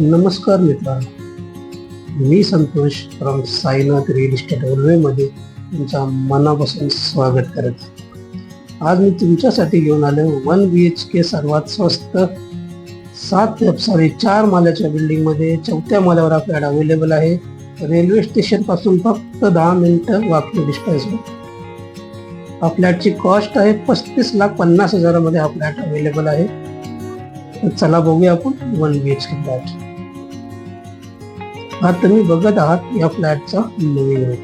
नमस्कार मित्रांनो, मी Santosh from Sainath real estate मध्ये तुमचा मनापासून स्वागत करत आहे. आज मी तुमच्यासाठी घेऊन आलो 1 BHK सर्वात स्वस्त 4 माल्याच्या बिल्डिंग मध्ये 4थ्या माल्यावर आपल्याला अवेलेबल आहे. रेल्वे स्टेशन पासून फक्त 10 मिनिटं वॉकिंग डिस्टन्सवर. हा फ्लॅटची कॉस्ट आहे 35,50,000 मध्ये हा फ्लॅट अवेलेबल आहे. तर चला बघूया आपण 1 BHK फ्लॅट. हा तुम्ही बघत आहात या फ्लॅटचा लिव्हिंग रूम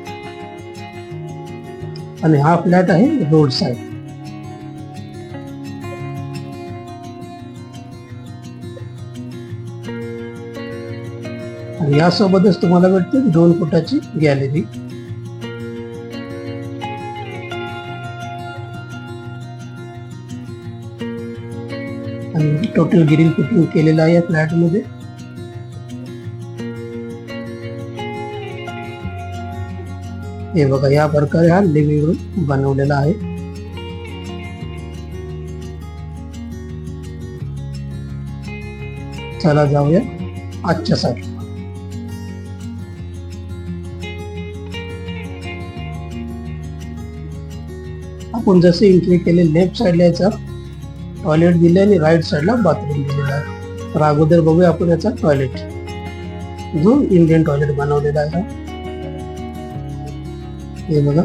आणि हा फ्लॅट आहे रोड साइड. आणि यासोबतच तुम्हाला भेटते 2 फुटाची गॅलरी. आणि टोटल ग्रिल फिटिंग केलेलं आहे या फ्लॅट मध्ये. हे बघा, या प्रकारे हा लिव्हिंग रूम बनवलेला आहे. चला जाऊया आजच्या साठी. आपण जसे एंट्री केले लेफ्ट साइडला याचा टॉयलेट दिले आणि राईट साइडला बाथरूम दिलेला आहे. तर अगोदर बघूया आपण याचा टॉयलेट, जो इंडियन टॉयलेट बनवलेला आहे. हे बघा,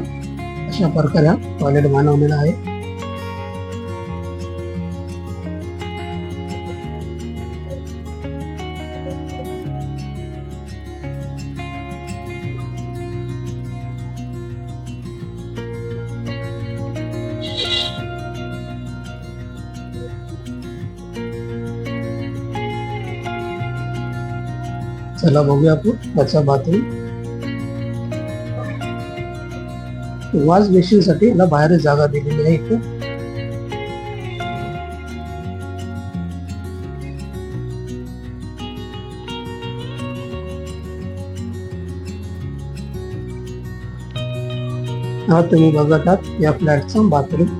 अशा प्रकारे हा टॉयलेट बनवलेला आहे. चला बघूया आपण त्याचा बाथरूम. वॉश बेसिन साठी याला बाहेर जागा दिलेली आहे. इथे हा तुम्ही बघत आहात या फ्लॅटचा बाथरूम.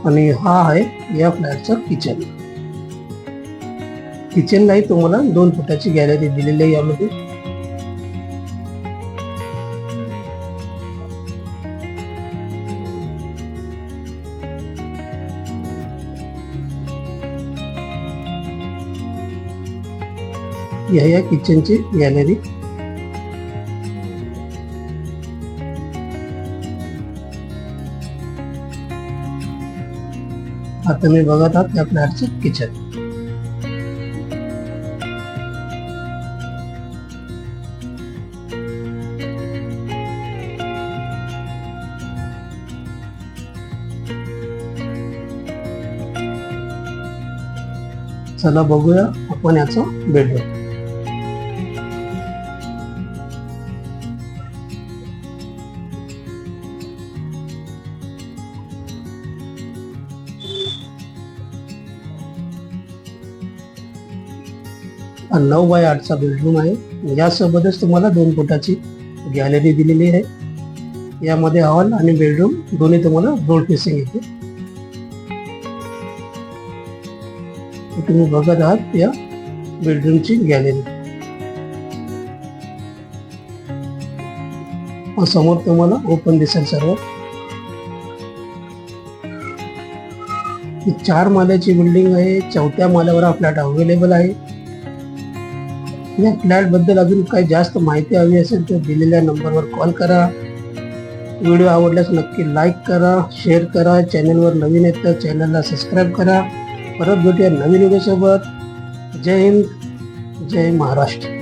आणि हा आहे या फ्लॅटचा किचन. किचनलाही तुम्हाला 2 फुटाची गॅलरी दिलेली आहे यामध्ये. या किचनची गॅलरी. आता मी बघत आहात या फ्लॅटचं किचन. चला बघूया आपण याचं बेडरूम. हा 9x8चा बेडरूम आहे. यासोबतच तुम्हाला 2 फुटाची गॅलरी दिलेली आहे. यामध्ये हॉल आणि बेडरूम दोन्ही तुम्हाला रोड फेसिंग येते. तुम्ही बघत आहात या बेडरूमची गॅलरी. समोर तुम्हाला ओपन दिसेल सर्व. 4 माल्याची बिल्डिंग आहे. 4थ्या माल्यावर हा फ्लॅट अवेलेबल आहे. या फ्लॅट बद्दल अजून काही जास्त माहिती हवी असेल तर दिलेल्या नंबरवर कॉल करा. व्हिडिओ आवडल्यास नक्की लाईक करा, शेअर करा. चॅनलवर नवीन आहेत तर चॅनलला सबस्क्राईब करा. परत भेटूया नवीन व्हिडिओ सोबत. जय हिंद, जय महाराष्ट्र.